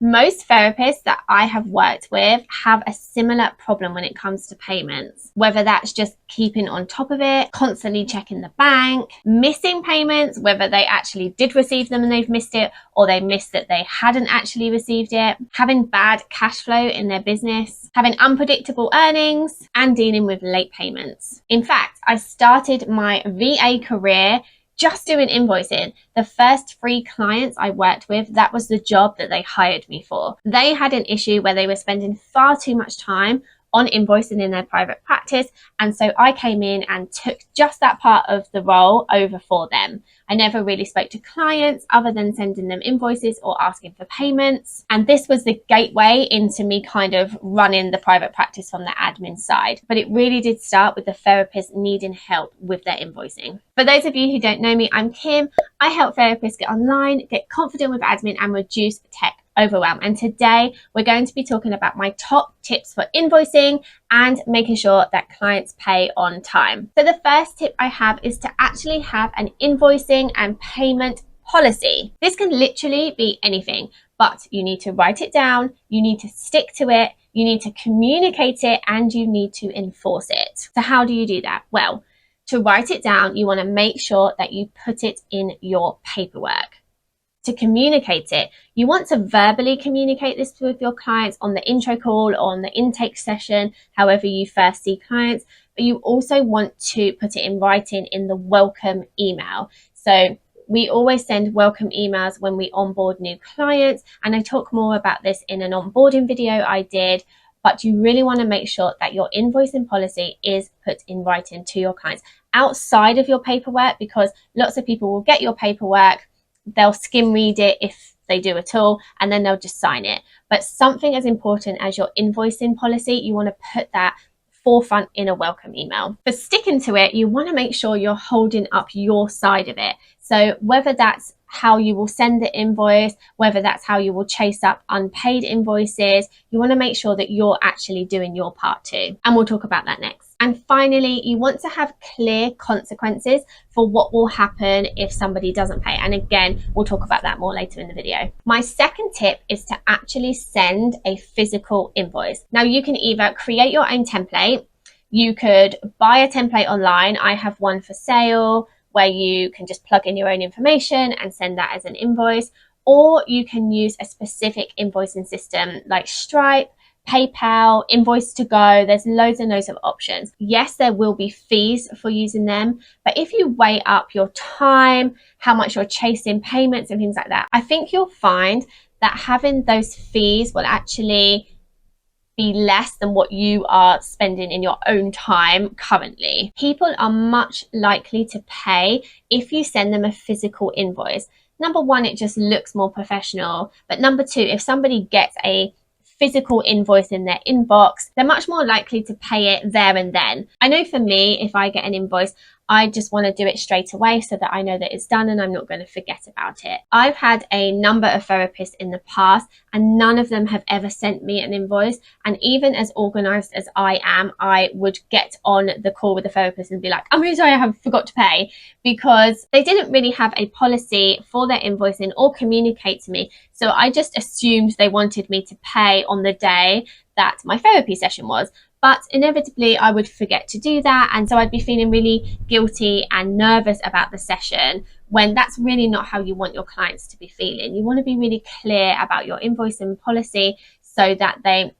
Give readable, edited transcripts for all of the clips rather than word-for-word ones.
Most therapists that I have worked with have a similar problem when it comes to payments, whether that's just keeping on top of it, constantly checking the bank, missing payments, whether they actually did receive them and they've missed it, or they missed that they hadn't actually received it, having bad cash flow in their business, having unpredictable earnings, and dealing with late payments. In fact, I started my VA career just doing invoicing. The first 3 clients I worked with, that was the job that they hired me for. They had an issue where they were spending far too much time on invoicing in their private practice, and so I came in and took just that part of the role over for them. I never really spoke to clients other than sending them invoices or asking for payments, and this was the gateway into me kind of running the private practice from the admin side. But it really did start with the therapist needing help with their invoicing. For those of you who don't know me, I'm Kim. I help therapists get online, get confident with admin, and reduce tech overwhelm. And today we're going to be talking about my top tips for invoicing and making sure that clients pay on time. So the first tip I have is to actually have an invoicing and payment policy. This can literally be anything, but you need to write it down, you need to stick to it, you need to communicate it, and you need to enforce it. So how do you do that? Well, to write it down, you want to make sure that you put it in your paperwork. To communicate it, you want to verbally communicate this with your clients on the intro call or on the intake session, however you first see clients, but you also want to put it in writing in the welcome email. So we always send welcome emails when we onboard new clients, and I talk more about this in an onboarding video I did, but you really want to make sure that your invoicing policy is put in writing to your clients outside of your paperwork, because lots of people will get your paperwork, they'll skim read it if they do at all, and then they'll just sign it. But something as important as your invoicing policy, you want to put that forefront in a welcome email. For sticking to it, you want to make sure you're holding up your side of it. So whether that's how you will send the invoice, whether that's how you will chase up unpaid invoices, you want to make sure that you're actually doing your part too. And we'll talk about that next. And finally, you want to have clear consequences for what will happen if somebody doesn't pay. And again, we'll talk about that more later in the video. My second tip is to actually send a physical invoice. Now, you can either create your own template, you could buy a template online. I have one for sale where you can just plug in your own information and send that as an invoice, or you can use a specific invoicing system like Stripe, PayPal, Invoice to Go. There's loads and loads of options. Yes, there will be fees for using them, but if you weigh up your time, how much you're chasing payments and things like that, I think you'll find that having those fees will actually be less than what you are spending in your own time currently. People are much likely to pay if you send them a physical invoice. Number one, it just looks more professional. But number two, if somebody gets a physical invoice in their inbox, they're much more likely to pay it there and then. I know for me, if I get an invoice, I just want to do it straight away so that I know that it's done and I'm not going to forget about it. I've had a number of therapists in the past and none of them have ever sent me an invoice. And even as organized as I am, I would get on the call with the therapist and be like, I'm really sorry, I forgot to pay, because they didn't really have a policy for their invoicing or communicate to me. So I just assumed they wanted me to pay on the day that my therapy session was. But inevitably, I would forget to do that. And so I'd be feeling really guilty and nervous about the session, when that's really not how you want your clients to be feeling. You want to be really clear about your invoicing policy so that they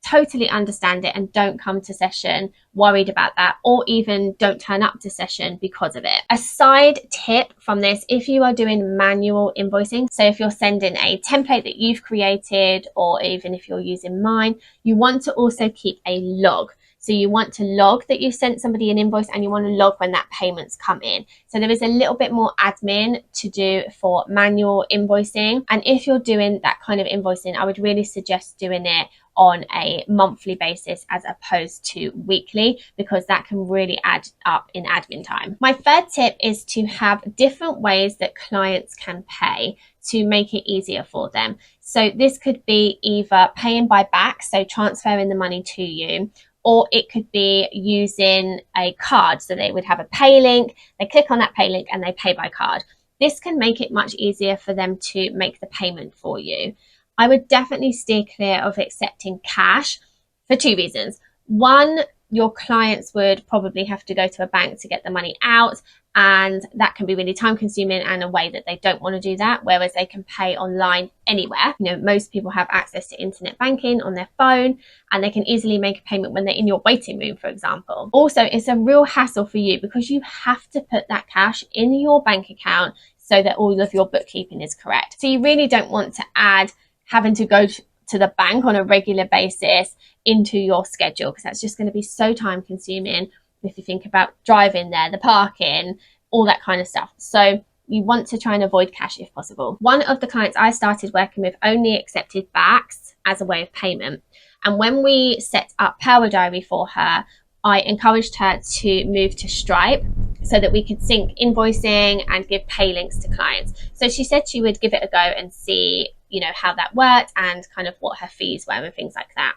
totally understand it and don't come to session worried about that, or even don't turn up to session because of it. A side tip from this, if you are doing manual invoicing, so if you're sending a template that you've created, or even if you're using mine, you want to also keep a log. So you want to log that you sent somebody an invoice, and you want to log when that payment's come in. So there is a little bit more admin to do for manual invoicing. And if you're doing that kind of invoicing, I would really suggest doing it on a monthly basis as opposed to weekly, because that can really add up in admin time. My third tip is to have different ways that clients can pay to make it easier for them. So this could be either paying by back, so transferring the money to you, or it could be using a card. So they would have a pay link, they click on that pay link and they pay by card. This can make it much easier for them to make the payment for you. I would definitely steer clear of accepting cash for two reasons. One, your clients would probably have to go to a bank to get the money out, and that can be really time consuming and a way that they don't want to do that, whereas they can pay online anywhere. You know, most people have access to internet banking on their phone, and they can easily make a payment when they're in your waiting room, for example. Also, it's a real hassle for you because you have to put that cash in your bank account so that all of your bookkeeping is correct. So you really don't want to add having to go to the bank on a regular basis into your schedule, because that's just going to be so time consuming if you think about driving there, the parking, all that kind of stuff. So you want to try and avoid cash if possible. One of the clients I started working with only accepted backs as a way of payment. And when we set up Power Diary for her, I encouraged her to move to Stripe so that we could sync invoicing and give pay links to clients. So she said she would give it a go and see, you know, how that worked and kind of what her fees were and things like that.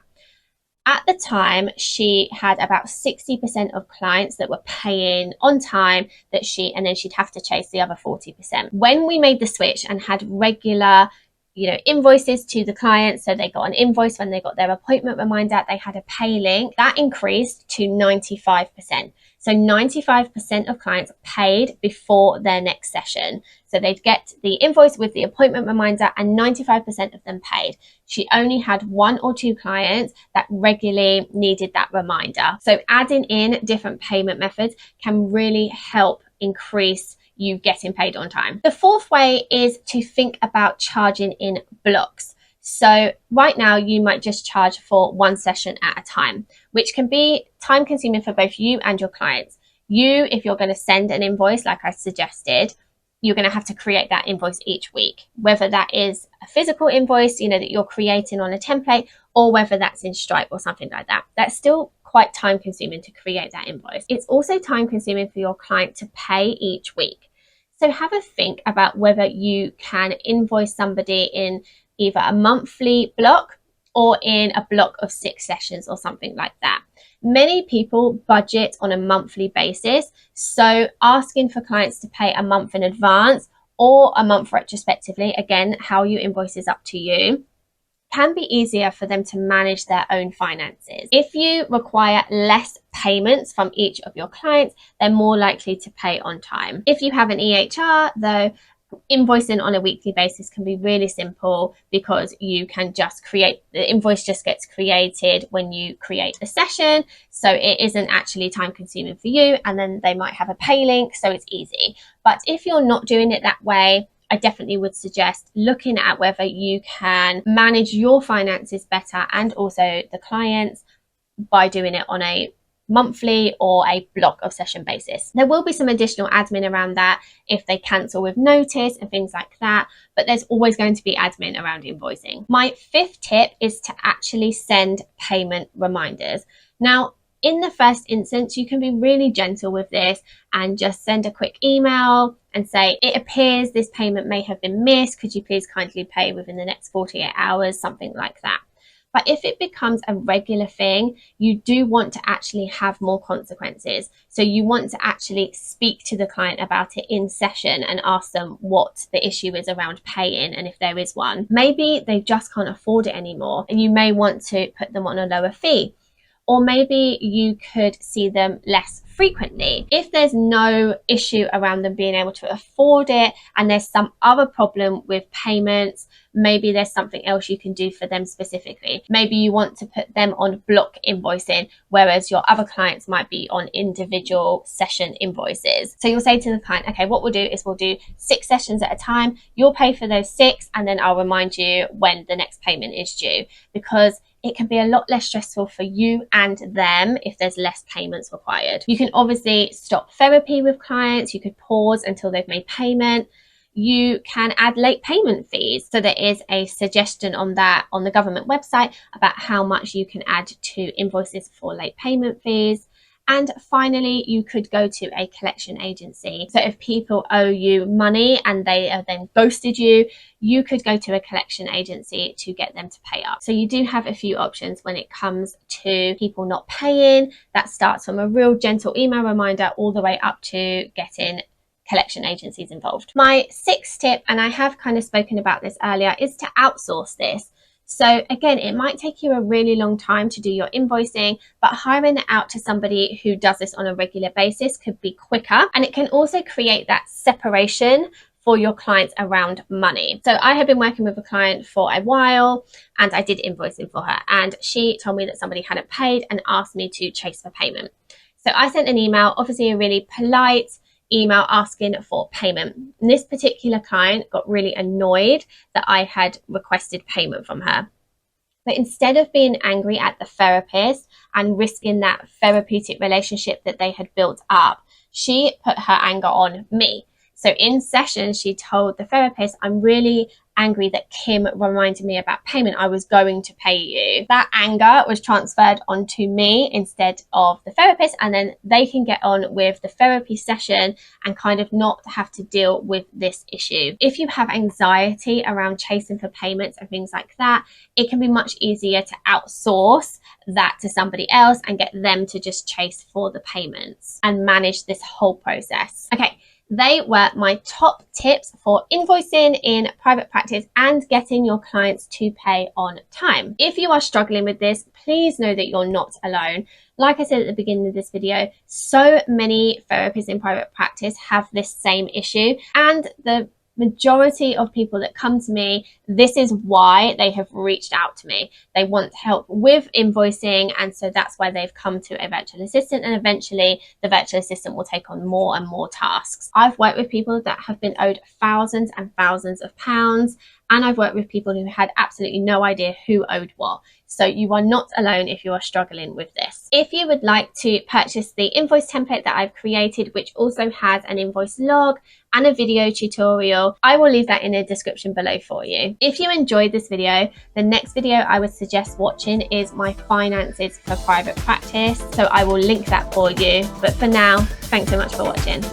At the time, she had about 60% of clients that were paying on time and then she'd have to chase the other 40%. When we made the switch and had regular, you know, invoices to the clients, so they got an invoice when they got their appointment reminder, they had a pay link, that increased to 95%. So 95% of clients paid before their next session. So they'd get the invoice with the appointment reminder and 95% of them paid. She only had one or two clients that regularly needed that reminder. So adding in different payment methods can really help increase you getting paid on time. The fourth way is to think about charging in blocks. So right now you might just charge for one session at a time, which can be time consuming for both you and your clients. You, if you're going to send an invoice, like I suggested, you're going to have to create that invoice each week, whether that is a physical invoice, you know, that you're creating on a template, or whether that's in Stripe or something like that. That's still quite time consuming to create that invoice. It's also time consuming for your client to pay each week. So have a think about whether you can invoice somebody in either a monthly block or in a block of 6 sessions or something like that. Many people budget on a monthly basis, so asking for clients to pay a month in advance or a month retrospectively, again, how you invoice is up to you, can be easier for them to manage their own finances. If you require less payments from each of your clients, they're more likely to pay on time. If you have an EHR, though, invoicing on a weekly basis can be really simple because you can just create the invoice, just gets created when you create a session, so it isn't actually time consuming for you, and then they might have a pay link, so it's easy. But if you're not doing it that way, I definitely would suggest looking at whether you can manage your finances better and also the clients by doing it on a monthly or a block of session basis. There will be some additional admin around that if they cancel with notice and things like that, but there's always going to be admin around invoicing. My fifth tip is to actually send payment reminders. Now, in the first instance, you can be really gentle with this and just send a quick email and say, it appears this payment may have been missed. Could you please kindly pay within the next 48 hours, something like that. But if it becomes a regular thing, you do want to actually have more consequences. So you want to actually speak to the client about it in session and ask them what the issue is around paying and if there is one. Maybe they just can't afford it anymore and you may want to put them on a lower fee. Or maybe you could see them less frequently. If there's no issue around them being able to afford it and there's some other problem with payments, maybe there's something else you can do for them specifically. Maybe you want to put them on block invoicing, whereas your other clients might be on individual session invoices. So you'll say to the client, okay, what we'll do is we'll do 6 sessions at a time. You'll pay for those 6 and then I'll remind you when the next payment is due, because it can be a lot less stressful for you and them if there's less payments required. You can obviously stop therapy with clients. You could pause until they've made payment. You can add late payment fees. So there is a suggestion on that on the government website about how much you can add to invoices for late payment fees. And finally, you could go to a collection agency. So if people owe you money and they have then ghosted you, you could go to a collection agency to get them to pay up. So you do have a few options when it comes to people not paying. That starts from a real gentle email reminder all the way up to getting collection agencies involved. My sixth tip, and I have kind of spoken about this earlier, is to outsource this. So again, it might take you a really long time to do your invoicing, but hiring it out to somebody who does this on a regular basis could be quicker. And it can also create that separation for your clients around money. So I have been working with a client for a while and I did invoicing for her, and she told me that somebody hadn't paid and asked me to chase for payment. So I sent an email, obviously a really polite email asking for payment. And this particular client got really annoyed that I had requested payment from her. But instead of being angry at the therapist and risking that therapeutic relationship that they had built up, she put her anger on me. So in session, she told the therapist, I'm really angry that Kim reminded me about payment. I was going to pay you. That anger was transferred onto me instead of the therapist, and then they can get on with the therapy session and kind of not have to deal with this issue. If you have anxiety around chasing for payments and things like that, it can be much easier to outsource that to somebody else and get them to just chase for the payments and manage this whole process. Okay. They were my top tips for invoicing in private practice and getting your clients to pay on time. If you are struggling with this, please know that you're not alone. Like I said at the beginning of this video, so many therapists in private practice have this same issue, and the majority of people that come to me, this is why they have reached out to me. They want help with invoicing, and so that's why they've come to a virtual assistant, and eventually the virtual assistant will take on more and more tasks. I've worked with people that have been owed thousands and thousands of pounds, and I've worked with people who had absolutely no idea who owed what. So you are not alone if you are struggling with this. If you would like to purchase the invoice template that I've created, which also has an invoice log and a video tutorial, I will leave that in the description below for you. If you enjoyed this video, the next video I would suggest watching is my finances for private practice. So I will link that for you. But for now, thanks so much for watching.